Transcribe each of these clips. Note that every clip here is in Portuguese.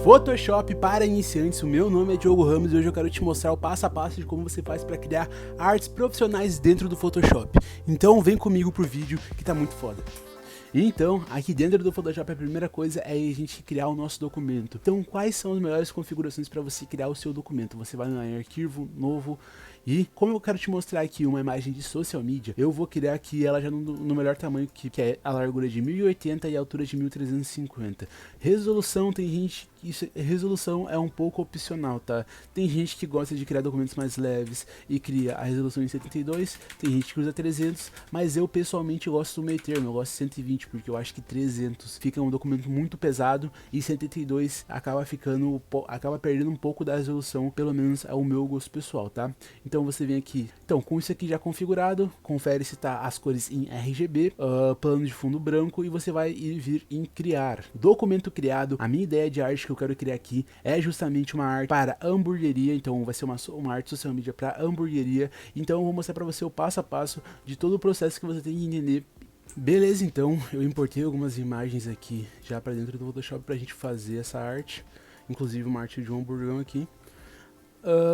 Photoshop para iniciantes, o meu nome é Diogo Ramos e hoje eu quero te mostrar o passo a passo de como você faz para criar artes profissionais dentro do Photoshop. Então vem comigo pro vídeo que tá muito foda. Então, aqui dentro do Photoshop a primeira coisa é a gente criar o nosso documento. Então, quais são as melhores configurações para você criar o seu documento? Você vai em arquivo, novo, e como eu quero te mostrar aqui uma imagem de social media, eu vou criar aqui ela já no melhor tamanho, que é a largura de 1080 e a altura de 1350. Resolução, tem gente que resolução é um pouco opcional, tá? Tem gente que gosta de criar documentos mais leves e cria a resolução em 72, tem gente que usa 300, mas eu pessoalmente gosto do meio termo, eu gosto de 120, porque eu acho que 300 fica um documento muito pesado e 72 acaba perdendo um pouco da resolução, pelo menos é o meu gosto pessoal, tá? Então você vem aqui, então com isso aqui já configurado, confere se tá as cores em RGB, plano de fundo branco, e você vai vir em criar. Documento criado. A minha ideia de arte que eu quero criar aqui é justamente uma arte para hamburgueria, então vai ser uma arte social media para hamburgueria. Então eu vou mostrar para você o passo a passo de todo o processo que você tem que entender. Beleza, então eu importei algumas imagens aqui já para dentro do Photoshop pra gente fazer essa arte, inclusive uma arte de um hamburgão aqui.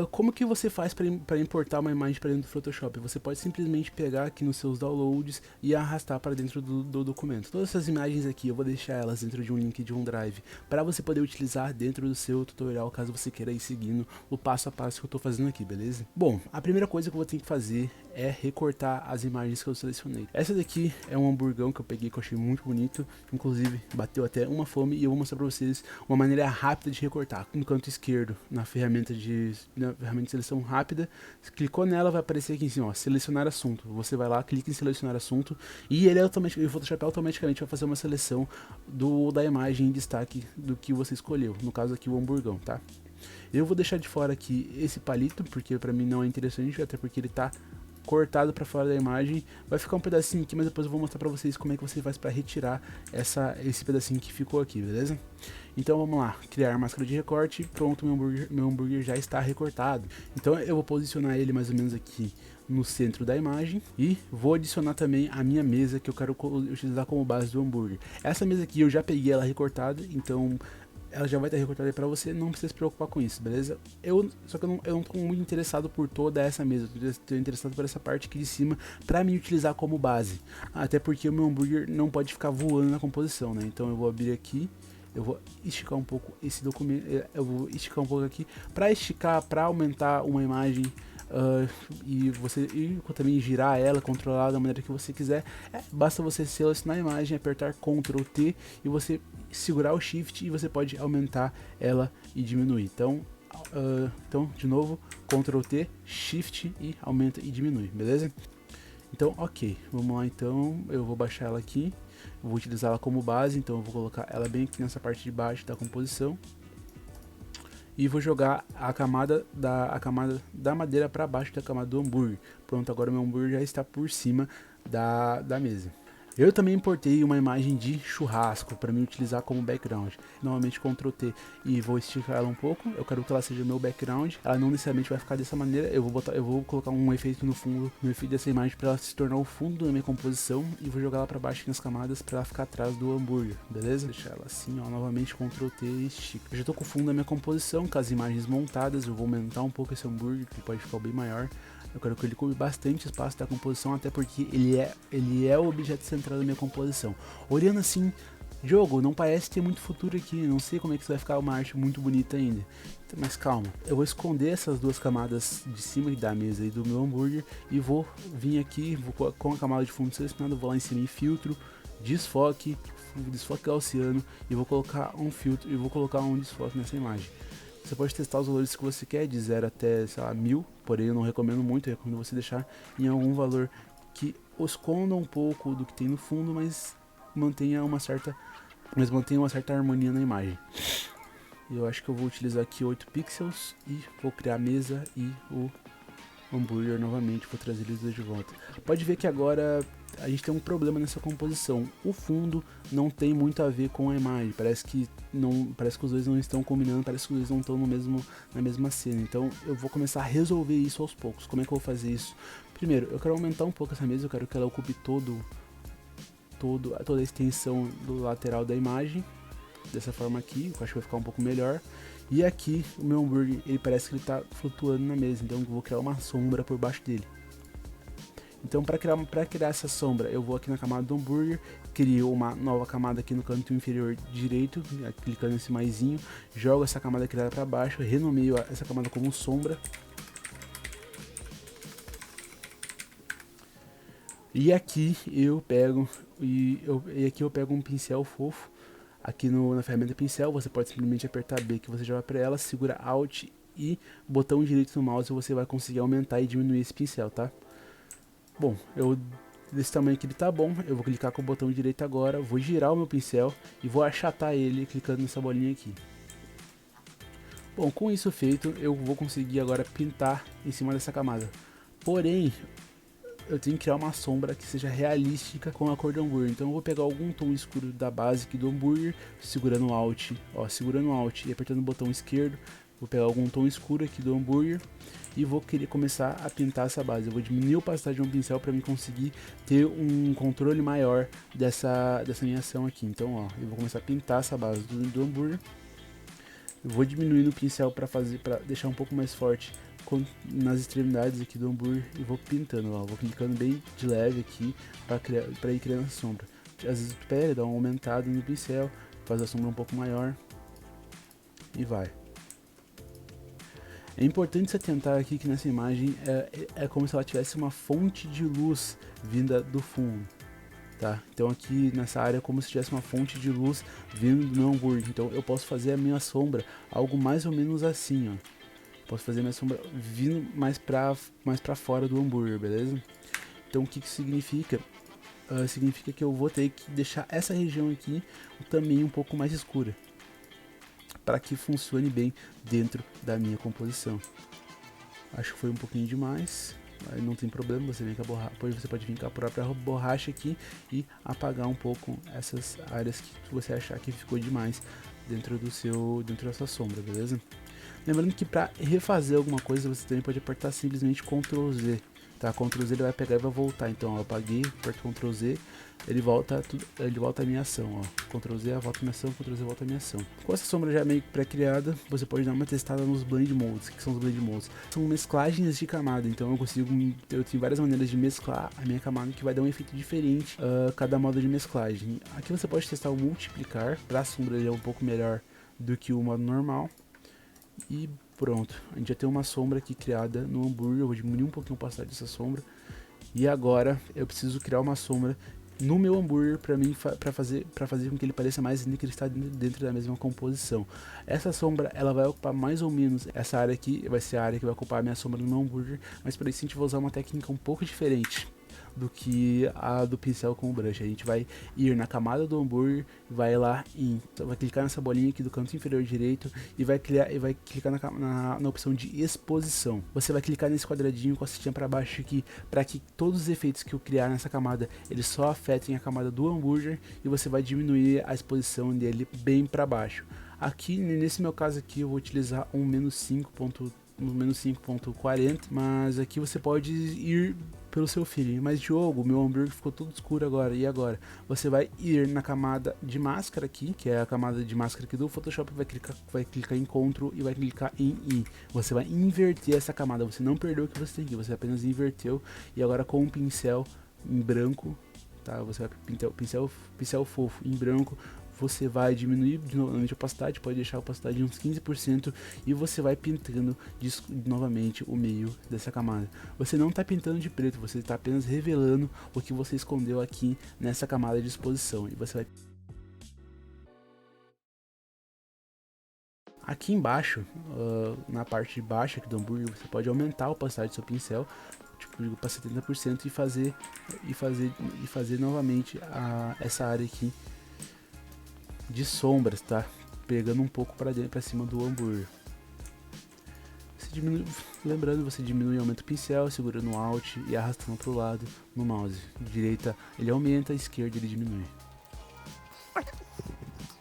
Como que você faz para importar uma imagem para dentro do Photoshop? Você pode simplesmente pegar aqui nos seus downloads e arrastar para dentro do documento. Todas essas imagens aqui eu vou deixar elas dentro de um link de um drive para você poder utilizar dentro do seu tutorial, caso você queira ir seguindo o passo a passo que eu estou fazendo aqui, beleza? Bom, a primeira coisa que eu vou ter que fazer é recortar as imagens que eu selecionei. Essa daqui é um hamburgão que eu peguei, que eu achei muito bonito, inclusive bateu até uma fome, e eu vou mostrar para vocês uma maneira rápida de recortar. No canto esquerdo, na ferramenta de seleção rápida, clicou nela, vai aparecer aqui em cima, ó, selecionar assunto. Você vai lá, clica em selecionar assunto e ele o Photoshop automaticamente vai fazer uma seleção da imagem em destaque do que você escolheu, no caso aqui o hamburgão, tá? Eu vou deixar de fora aqui esse palito, porque pra mim não é interessante, até porque ele tá cortado para fora da imagem. Vai ficar um pedacinho aqui, mas depois eu vou mostrar para vocês como é que você faz para retirar esse pedacinho que ficou aqui, beleza? Então vamos lá, criar máscara de recorte. Pronto, meu hambúrguer já está recortado. Então eu vou posicionar ele mais ou menos aqui no centro da imagem e vou adicionar também a minha mesa que eu quero utilizar como base do hambúrguer. Essa mesa aqui eu já peguei ela recortada, então ela já vai estar recortada aí pra você, não precisa se preocupar com isso, beleza? Só que eu não tô muito interessado por toda essa mesa, eu tô interessado por essa parte aqui de cima pra me utilizar como base. Até porque o meu hambúrguer não pode ficar voando na composição, né? Então eu vou abrir aqui, eu vou esticar um pouco esse documento, eu vou esticar um pouco aqui, pra aumentar uma imagem. E também girar ela, controlar da maneira que você quiser. Basta você selecionar a imagem, apertar Ctrl T e você segurar o Shift e você pode aumentar ela e diminuir. Então de novo, Ctrl T, Shift e aumenta e diminui, beleza? Então ok, vamos lá. Então eu vou baixar ela aqui, eu vou utilizar ela como base, então eu vou colocar ela bem aqui nessa parte de baixo da composição. E vou jogar a camada da madeira para baixo da camada do hambúrguer. Pronto, agora meu hambúrguer já está por cima da mesa. Eu também importei uma imagem de churrasco para me utilizar como background. Novamente Ctrl T e vou esticar ela um pouco. Eu quero que ela seja meu background. Ela não necessariamente vai ficar dessa maneira. Eu vou colocar um efeito no fundo, no efeito dessa imagem, para ela se tornar o fundo da minha composição, e vou jogar ela para baixo nas camadas para ela ficar atrás do hambúrguer, beleza? Deixar ela assim, ó, novamente Ctrl T e estica. Eu já tô com o fundo da minha composição, com as imagens montadas. Eu vou aumentar um pouco esse hambúrguer, que pode ficar bem maior. Eu quero que ele ocupe bastante espaço da composição, até porque ele é o objeto central da minha composição. Olhando assim, jogo, não parece ter muito futuro aqui, não sei como é que isso vai ficar uma arte muito bonita ainda. Mas calma, eu vou esconder essas duas camadas de cima da mesa e do meu hambúrguer, e vou vir aqui, com a camada de fundo selecionada, vou lá em cima em filtro, desfoque gaussiano, e vou colocar um filtro e vou colocar um desfoque nessa imagem. Você pode testar os valores que você quer, de 0 até, sei lá, 1000, porém eu não recomendo muito, eu recomendo você deixar em algum valor que esconda um pouco do que tem no fundo, mas mantenha uma certa harmonia na imagem. Eu acho que eu vou utilizar aqui 8 pixels e vou criar a mesa e o hambúrguer novamente, vou trazer eles de volta. Pode ver que agora a gente tem um problema nessa composição. O fundo não tem muito a ver com a imagem, parece que os dois não estão combinando, parece que os dois não estão na mesma cena. Então eu vou começar a resolver isso aos poucos. Como é que eu vou fazer isso? Primeiro, eu quero aumentar um pouco essa mesa, eu quero que ela ocupe toda a extensão do lateral da imagem. dessa forma aqui, eu acho que vai ficar um pouco melhor. E aqui o meu hambúrguer, ele parece que ele tá flutuando na mesa, então eu vou criar uma sombra por baixo dele. Então para criar essa sombra, eu vou aqui na camada do hambúrguer, crio uma nova camada aqui no canto inferior direito, clicando nesse maisinho, jogo essa camada criada para baixo, renomeio essa camada como sombra. E aqui eu pego um pincel fofo. Aqui na ferramenta pincel, você pode simplesmente apertar B que você joga para ela, segura Alt e botão direito no mouse, você vai conseguir aumentar e diminuir esse pincel, tá? Bom, desse tamanho aqui ele tá bom, eu vou clicar com o botão direito agora, vou girar o meu pincel e vou achatar ele clicando nessa bolinha aqui. Bom, com isso feito, eu vou conseguir agora pintar em cima dessa camada. Porém, eu tenho que criar uma sombra que seja realística com a cor do hambúrguer. Então eu vou pegar algum tom escuro da base aqui do hambúrguer, segurando Alt, segurando Alt e apertando o botão esquerdo. Vou pegar algum tom escuro aqui do hambúrguer e vou querer começar a pintar essa base. Eu vou diminuir a opacidade de um pincel para mim conseguir ter um controle maior dessa minha ação aqui. Então, eu vou começar a pintar essa base do hambúrguer. Eu vou diminuindo o pincel para deixar um pouco mais forte nas extremidades aqui do hambúrguer e vou pintando, vou clicando bem de leve aqui para ir criando a sombra. Às vezes tu pega, dá uma aumentada no pincel, faz a sombra um pouco maior e vai. É importante se atentar aqui que nessa imagem é como se ela tivesse uma fonte de luz vinda do fundo. Tá? Então aqui nessa área é como se tivesse uma fonte de luz vindo do meu hambúrguer. Então eu posso fazer a minha sombra algo mais ou menos assim, Posso fazer minha sombra vindo mais pra fora do hambúrguer, beleza? Então o que significa? Significa que eu vou ter que deixar essa região aqui também um pouco mais escura, para que funcione bem dentro da minha composição. Acho que foi um pouquinho demais. Aí não tem problema, você vem com a borracha, depois você pode vir com a própria borracha aqui e apagar um pouco essas áreas que você achar que ficou demais dentro da sua sombra, beleza? Lembrando que para refazer alguma coisa você também pode apertar simplesmente Ctrl Z, tá? Ctrl Z ele vai pegar e vai voltar. Então eu apaguei, aperto Ctrl Z, ele volta a minha ação, Ctrl Z volta a minha ação, Ctrl Z volta a minha ação. Com essa sombra já meio que pré-criada, você pode dar uma testada nos Blend Modes. O que são os Blend Modes? São mesclagens de camada, então eu tenho várias maneiras de mesclar a minha camada que vai dar um efeito diferente cada modo de mesclagem. Aqui você pode testar o multiplicar, para a sombra ele é um pouco melhor do que o modo normal. E pronto, a gente já tem uma sombra aqui criada no hambúrguer. Eu vou diminuir um pouquinho a opacidade dessa sombra. E agora eu preciso criar uma sombra no meu hambúrguer para fazer com que ele pareça mais ainda que ele está dentro da mesma composição. Essa sombra ela vai ocupar mais ou menos essa área aqui, vai ser a área que vai ocupar a minha sombra no meu hambúrguer, mas para isso a gente vai usar uma técnica um pouco diferente do que a do pincel com o brush. A gente vai ir na camada do hambúrguer, vai clicar nessa bolinha aqui do canto inferior direito e vai clicar na opção de exposição. Você vai clicar nesse quadradinho com a setinha para baixo aqui, para que todos os efeitos que eu criar nessa camada, eles só afetem a camada do hambúrguer, e você vai diminuir a exposição dele bem para baixo. Aqui, nesse meu caso aqui, eu vou utilizar um menos 5.40, mas aqui você pode ir pelo seu feeling. Mas Diogo, meu hambúrguer ficou tudo escuro agora, e agora? Você vai ir na camada de máscara aqui, que é a camada de máscara aqui do Photoshop, vai clicar em Ctrl e vai clicar em I. Você vai inverter essa camada, você não perdeu o que você tem aqui, você apenas inverteu, e agora com um pincel em branco, tá? Você vai pintar o pincel fofo em branco. Você vai diminuir novamente a opacidade, pode deixar a opacidade de uns 15%, e você vai pintando novamente o meio dessa camada. Você não está pintando de preto, você está apenas revelando o que você escondeu aqui nessa camada de exposição. E você vai... Aqui embaixo, na parte de baixo aqui do hambúrguer, você pode aumentar a opacidade do seu pincel, tipo, para 70%, e fazer novamente essa área aqui de sombras, tá? Pegando um pouco para dentro, para cima do hambúrguer. Lembrando, você diminui e aumenta o pincel, segurando o Alt e arrastando para o lado no mouse. Direita ele aumenta, esquerda ele diminui.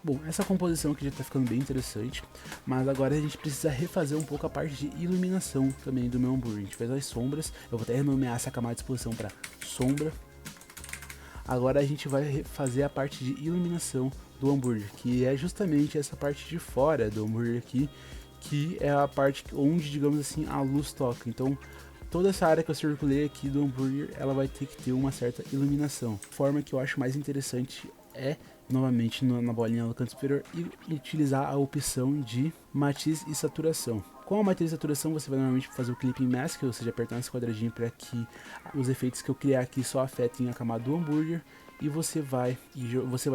Bom, essa composição aqui já está ficando bem interessante, mas agora a gente precisa refazer um pouco a parte de iluminação também do meu hambúrguer. A gente fez as sombras, eu vou até renomear essa camada de exposição para sombra. Agora a gente vai fazer a parte de iluminação do hambúrguer, que é justamente essa parte de fora do hambúrguer aqui, que é a parte onde, digamos assim, a luz toca. Então toda essa área que eu circulei aqui do hambúrguer, ela vai ter que ter uma certa iluminação. A forma que eu acho mais interessante é, novamente na bolinha do canto superior, e utilizar a opção de matiz e saturação. Com a matiz e saturação você vai normalmente fazer o clipping mask, ou seja, apertar nesse quadradinho para que os efeitos que eu criar aqui só afetem a camada do hambúrguer. E você vai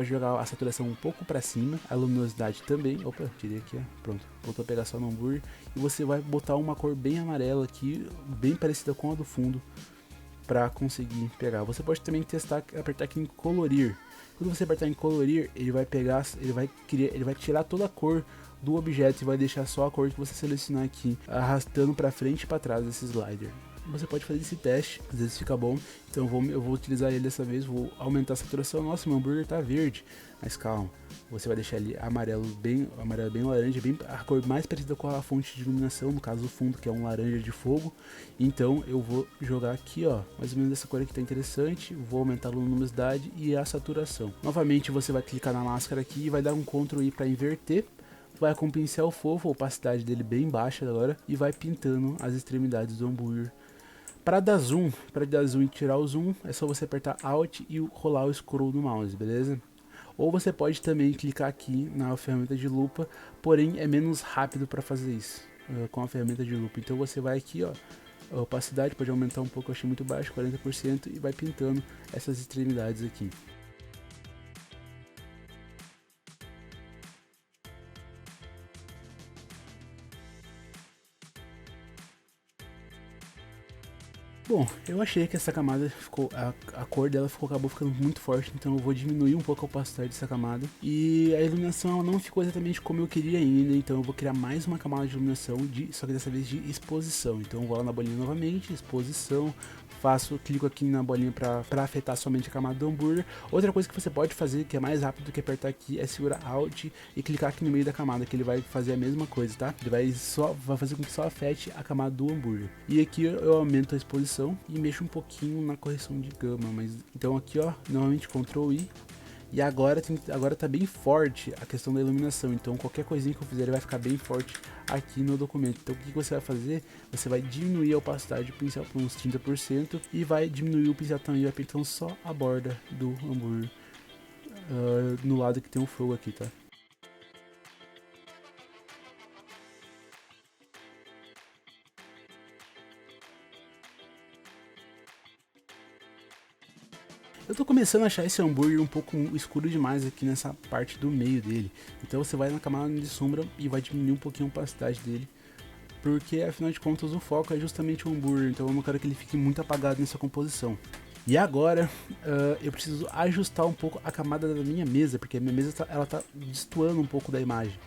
jogar a saturação um pouco para cima, a luminosidade também. Opa, tirei aqui, ó. Pronto, voltou a pegar só no hambúrguer. E você vai botar uma cor bem amarela aqui, bem parecida com a do fundo, para conseguir pegar. Você pode também testar, apertar aqui em colorir. Quando você apertar em colorir, ele vai pegar, ele vai tirar toda a cor do objeto e vai deixar só a cor que você selecionar aqui, arrastando para frente e para trás desse slider. Você pode fazer esse teste, às vezes fica bom. Então eu vou utilizar ele dessa vez, vou aumentar a saturação. Nossa, meu hambúrguer tá verde, mas calma, você vai deixar ele amarelo bem laranja, bem a cor mais parecida com a fonte de iluminação, no caso o fundo, que é um laranja de fogo. Então eu vou jogar aqui, ó, mais ou menos essa cor aqui tá interessante. Vou aumentar a luminosidade e a saturação. Novamente você vai clicar na máscara aqui e vai dar um Ctrl I para inverter. Vai com o pincel fofo, a opacidade dele bem baixa agora, e vai pintando as extremidades do hambúrguer. Para dar zoom e tirar o zoom, é só você apertar Alt e rolar o scroll do mouse, beleza? Ou você pode também clicar aqui na ferramenta de lupa, porém é menos rápido para fazer isso com a ferramenta de lupa. Então você vai aqui, ó, a opacidade pode aumentar um pouco, eu achei muito baixo, 40%, e vai pintando essas extremidades aqui. Bom, eu achei que essa camada ficou, a cor dela acabou ficando muito forte, então eu vou diminuir um pouco a opacidade dessa camada. E a iluminação não ficou exatamente como eu queria ainda, então eu vou criar mais uma camada de iluminação, só que dessa vez de exposição. Então eu vou lá na bolinha novamente, exposição, clico aqui na bolinha para afetar somente a camada do hambúrguer. Outra coisa que você pode fazer, que é mais rápido do que apertar aqui, é segurar Alt e clicar aqui no meio da camada, que ele vai fazer a mesma coisa, tá? Ele vai fazer com que só afete a camada do hambúrguer. E aqui eu aumento a exposição e mexo um pouquinho na correção de gama, mas então aqui, ó, novamente Ctrl I. E agora tá bem forte a questão da iluminação, então qualquer coisinha que eu fizer ele vai ficar bem forte aqui no documento. Então o que você vai fazer? Você vai diminuir a opacidade do pincel por uns 30% e vai diminuir o pincel também, vai pintando só a borda do hambúrguer no lado que tem um fogo aqui, tá? Eu tô começando a achar esse hambúrguer um pouco escuro demais aqui nessa parte do meio dele. Então você vai na camada de sombra e vai diminuir um pouquinho a opacidade dele. Porque afinal de contas o foco é justamente o hambúrguer, então eu não quero que ele fique muito apagado nessa composição. E agora eu preciso ajustar um pouco a camada da minha mesa, porque a minha mesa ela tá destoando um pouco da imagem.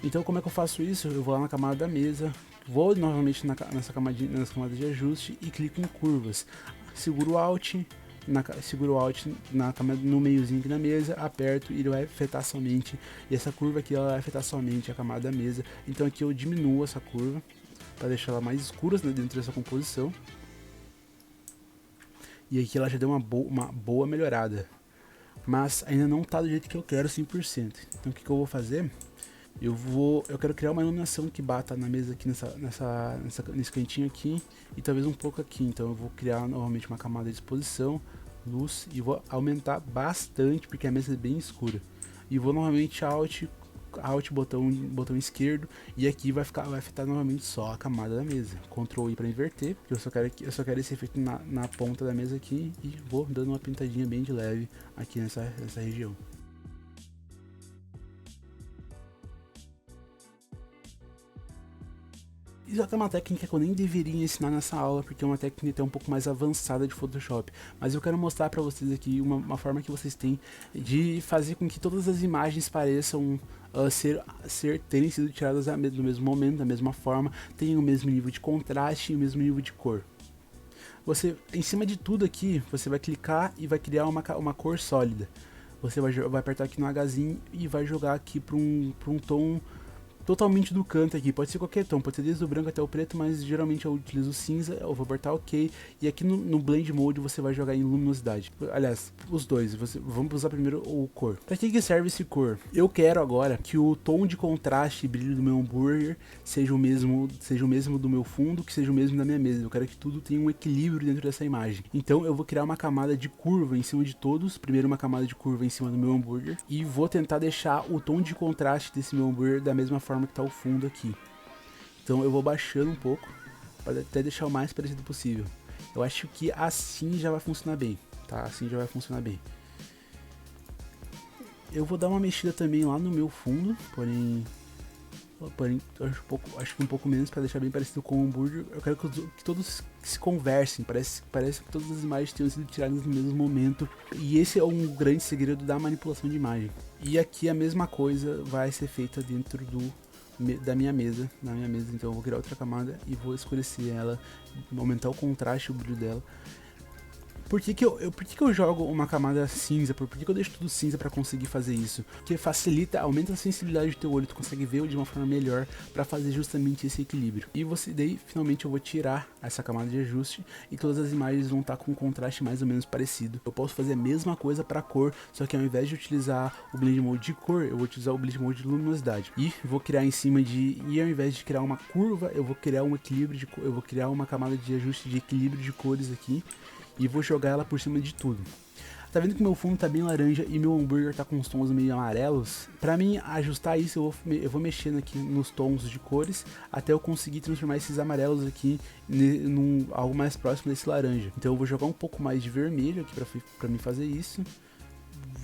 Então como é que eu faço isso? Eu vou lá na camada da mesa, vou novamente nessa camada de ajuste e clico em curvas. Seguro o Alt. Seguro o Alt no meiozinho aqui da mesa, aperto e ele vai afetar somente, e essa curva aqui ela vai afetar somente a camada da mesa. Então aqui eu diminuo essa curva para deixar ela mais escura, né, dentro dessa composição, e aqui ela já deu uma boa melhorada, mas ainda não tá do jeito que eu quero 100%. Então o que eu vou fazer? Eu quero criar uma iluminação que bata na mesa aqui nesse cantinho aqui e talvez um pouco aqui. Então eu vou criar novamente uma camada de exposição, luz, e vou aumentar bastante porque a mesa é bem escura. E vou novamente Alt botão esquerdo, e aqui vai afetar novamente só a camada da mesa. Ctrl I para inverter, porque eu só quero esse efeito na ponta da mesa aqui, e vou dando uma pintadinha bem de leve aqui nessa região. Isso é uma técnica que eu nem deveria ensinar nessa aula, porque é uma técnica até um pouco mais avançada de Photoshop. Mas eu quero mostrar para vocês aqui uma forma que vocês têm de fazer com que todas as imagens pareçam terem sido tiradas no mesmo momento, da mesma forma, tenham o mesmo nível de contraste e o mesmo nível de cor. Em cima de tudo aqui, você vai clicar e vai criar uma cor sólida. Você vai apertar aqui no Hzinho e vai jogar aqui para um tom totalmente do canto aqui, pode ser qualquer tom, pode ser desde o branco até o preto, mas geralmente eu utilizo o cinza, eu vou apertar OK, e aqui no Blend Mode você vai jogar em luminosidade, aliás, os dois, vamos usar primeiro o cor. Pra que serve esse cor? Eu quero agora que o tom de contraste e brilho do meu hambúrguer seja o mesmo do meu fundo, que seja o mesmo da minha mesa, eu quero que tudo tenha um equilíbrio dentro dessa imagem. Então eu vou criar uma camada de curva em cima de todos, primeiro uma camada de curva em cima do meu hambúrguer, e vou tentar deixar o tom de contraste desse meu hambúrguer da mesma forma que tá o fundo aqui. Então eu vou baixando um pouco para até deixar o mais parecido possível. Eu acho que assim já vai funcionar bem, tá? Assim já vai funcionar bem. Eu vou dar uma mexida também lá no meu fundo, porém acho que um pouco menos para deixar bem parecido com o hambúrguer. Eu quero que todos se conversem, parece que todas as imagens tenham sido tiradas no mesmo momento, e esse é um grande segredo da manipulação de imagem. E aqui a mesma coisa vai ser feita dentro da minha mesa, então eu vou criar outra camada e vou escurecer ela, aumentar o contraste e o brilho dela. Por que eu jogo uma camada cinza? Por que eu deixo tudo cinza para conseguir fazer isso? Porque facilita, aumenta a sensibilidade do teu olho, tu consegue ver de uma forma melhor para fazer justamente esse equilíbrio. E daí finalmente eu vou tirar essa camada de ajuste e todas as imagens vão estar com um contraste mais ou menos parecido. Eu posso fazer a mesma coisa para cor, só que ao invés de utilizar o Blend Mode de cor, eu vou utilizar o Blend Mode de luminosidade. E vou criar em cima e ao invés de criar uma curva, eu vou criar um equilíbrio eu vou criar uma camada de ajuste de equilíbrio de cores aqui. E vou jogar ela por cima de tudo. Tá vendo que meu fundo tá bem laranja e meu hambúrguer tá com os tons meio amarelos? Pra mim ajustar isso, eu vou mexendo aqui nos tons de cores até eu conseguir transformar esses amarelos aqui num algo mais próximo desse laranja. Então eu vou jogar um pouco mais de vermelho aqui pra mim fazer isso.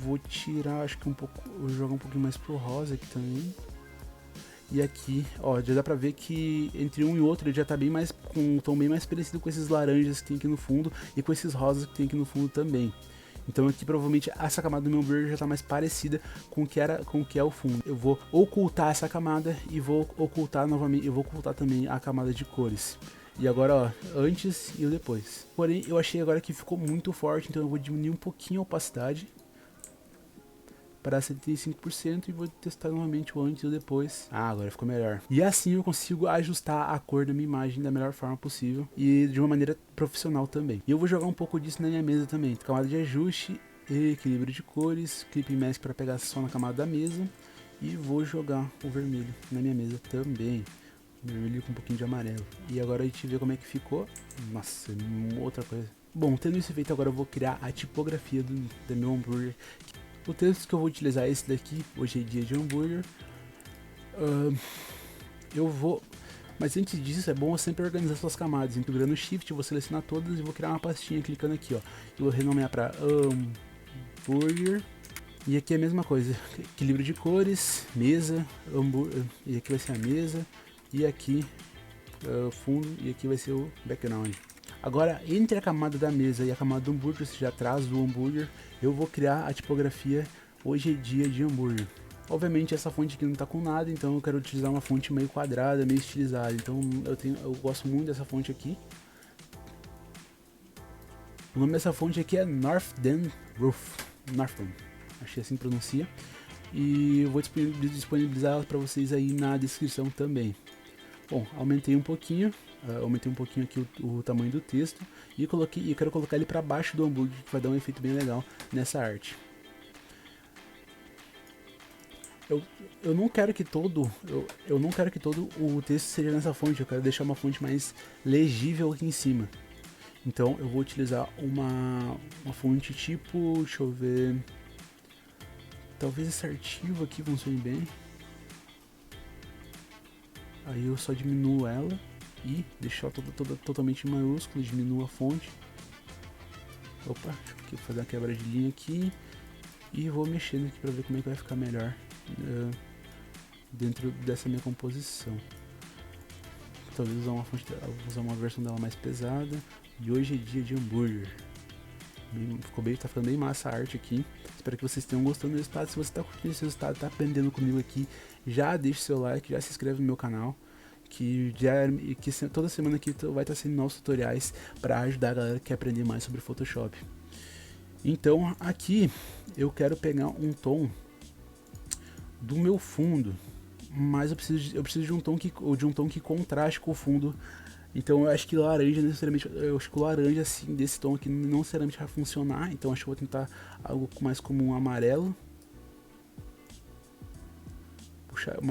Vou tirar, acho que vou jogar um pouquinho mais pro rosa aqui também. E aqui, ó, já dá pra ver que entre um e outro ele já tá bem mais, com um tom bem mais parecido com esses laranjas que tem aqui no fundo e com esses rosas que tem aqui no fundo também. Então aqui provavelmente essa camada do meu hambúrguer já tá mais parecida com o que é o fundo. Eu vou ocultar essa camada e vou ocultar novamente, eu vou ocultar também a camada de cores. E agora, ó, antes e o depois. Porém, eu achei agora que ficou muito forte, então eu vou diminuir um pouquinho a opacidade para 75% e vou testar novamente o antes e o depois. Ah, agora ficou melhor. E assim eu consigo ajustar a cor da minha imagem da melhor forma possível e de uma maneira profissional também. E eu vou jogar um pouco disso na minha mesa também. Camada de ajuste, equilíbrio de cores, Clip Mask para pegar só na camada da mesa e vou jogar o vermelho na minha mesa também. Vermelho com um pouquinho de amarelo. E agora a gente vê como é que ficou. Nossa, outra coisa. Bom, tendo isso feito, agora eu vou criar a tipografia do meu hambúrguer. O texto que eu vou utilizar é esse daqui, hoje é dia de hambúrguer. Mas antes disso é bom sempre organizar suas camadas. Então, segurando o Shift, eu vou selecionar todas e vou criar uma pastinha clicando aqui, ó. Eu vou renomear para hambúrguer. E aqui é a mesma coisa, equilíbrio de cores, mesa, hambúrguer. E aqui vai ser a mesa. E aqui fundo, e aqui vai ser o background. Agora, entre a camada da mesa e a camada do hambúrguer, ou seja, atrás do hambúrguer, eu vou criar a tipografia hoje é dia de hambúrguer. Obviamente essa fonte aqui não tá com nada, então eu quero utilizar uma fonte meio quadrada, meio estilizada. Então eu gosto muito dessa fonte aqui. O nome dessa fonte aqui é Northern Roof. Northern, acho que assim pronuncia. E eu vou disponibilizar ela para vocês aí na descrição também. Bom, aumentei um pouquinho aqui o tamanho do texto e quero colocar ele para baixo do hambúrguer, que vai dar um efeito bem legal nessa arte. Eu não quero que todo o texto seja nessa fonte, eu quero deixar uma fonte mais legível aqui em cima. Então eu vou utilizar uma fonte tipo, deixa eu ver, talvez esse arquivo aqui funcione bem. Aí eu só diminuo ela e deixo ela totalmente em maiúsculo, diminuo a fonte. Opa, deixa eu fazer uma quebra de linha aqui e vou mexendo aqui para ver como é que vai ficar melhor dentro dessa minha composição. Talvez usar uma versão dela mais pesada. E hoje é dia de hambúrguer. Tá ficando bem massa a arte aqui. Espero que vocês tenham gostando do resultado. Se você está curtindo esse resultado, tá aprendendo comigo aqui, já deixa seu like, já se inscreve no meu canal. Que toda semana aqui vai estar sendo novos tutoriais para ajudar a galera que quer aprender mais sobre Photoshop. Então aqui eu quero pegar um tom do meu fundo mas eu preciso de um tom que contraste com o fundo. Então eu acho que laranja necessariamente, eu acho que o laranja assim desse tom aqui não necessariamente vai funcionar. Então acho que eu vou tentar algo mais como um amarelo,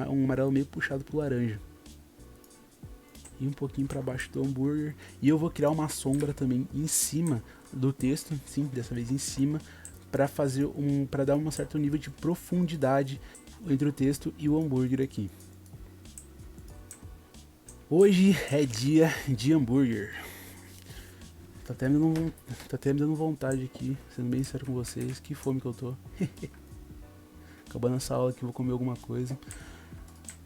um amarelo meio puxado pro laranja. E um pouquinho para baixo do hambúrguer. E eu vou criar uma sombra também em cima do texto, sim, dessa vez em cima, para dar um certo nível de profundidade entre o texto e o hambúrguer aqui. Hoje é dia de hambúrguer. Tá até me dando vontade aqui, sendo bem sério com vocês. Que fome que eu tô. Acabando essa aula aqui, vou comer alguma coisa.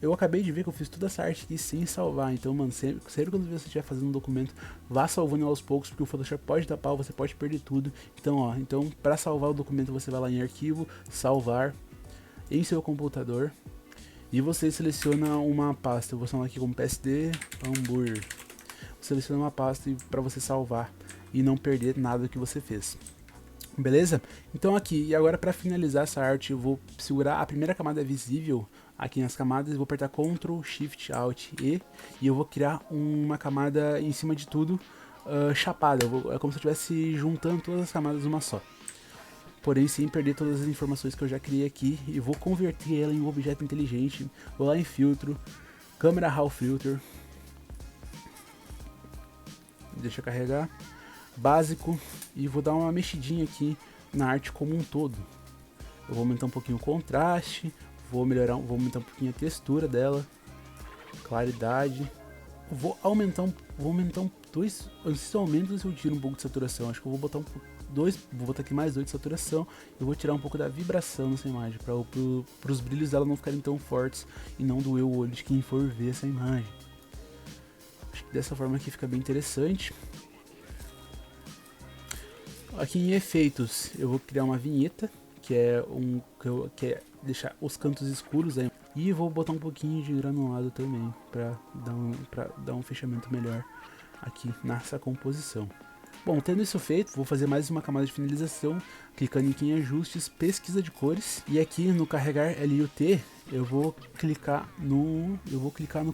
Eu acabei de ver que eu fiz toda essa arte aqui sem salvar, então, mano, sempre quando você estiver fazendo um documento, vá salvando aos poucos, porque o Photoshop pode dar pau, você pode perder tudo. Então, ó, para salvar o documento, você vai lá em arquivo, salvar, em seu computador, e você seleciona uma pasta. Eu vou salvar aqui como PSD, hambúrguer. Seleciona uma pasta para você salvar e não perder nada do que você fez. Beleza? Então aqui, e agora para finalizar essa arte, eu vou segurar a primeira camada visível aqui nas camadas, vou apertar Ctrl, Shift, Alt, E, e eu vou criar uma camada em cima de tudo, chapada. É como se eu estivesse juntando todas as camadas numa só. Porém, sem perder todas as informações que eu já criei aqui, e vou converter ela em um objeto inteligente. Vou lá em Filtro, Câmera Raw Filter, deixa eu carregar, Básico, e vou dar uma mexidinha aqui na arte como um todo. Eu vou aumentar um pouquinho o contraste, vou aumentar um pouquinho a textura dela, claridade. Vou aumentar dois, antes se aumenta, eu tiro um pouco de saturação. Acho que eu vou botar vou botar aqui mais 2 de saturação. Eu vou tirar um pouco da vibração nessa imagem, para os brilhos dela não ficarem tão fortes e não doer o olho de quem for ver essa imagem. Acho que dessa forma aqui fica bem interessante. Aqui em efeitos eu vou criar uma vinheta, que é deixar os cantos escuros aí, e vou botar um pouquinho de granulado também para dar um fechamento melhor aqui nessa composição. Bom, tendo isso feito, vou fazer mais uma camada de finalização, clicando aqui em ajustes, pesquisa de cores, e aqui no carregar LUT eu vou clicar no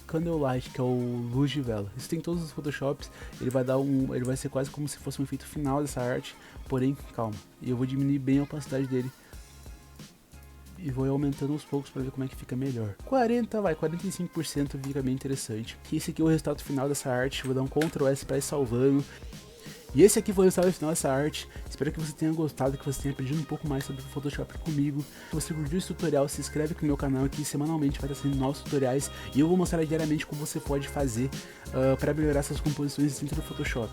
Candle Light, que é o luz de vela. Isso tem em todos os Photoshops. Ele vai ser quase como se fosse um efeito final dessa arte, porém, calma. E eu vou diminuir bem a opacidade dele e vou aumentando aos poucos para ver como é que fica melhor. 45% fica bem interessante. Esse aqui é o resultado final dessa arte. Vou dar um Ctrl S para ir salvando. E esse aqui foi o resultado final dessa arte. Espero que você tenha gostado, que você tenha aprendido um pouco mais sobre o Photoshop comigo. Se você curtiu esse tutorial, se inscreve aqui no meu canal, que semanalmente vai estar sendo novos tutoriais. E eu vou mostrar diariamente como você pode fazer para melhorar suas composições dentro do Photoshop.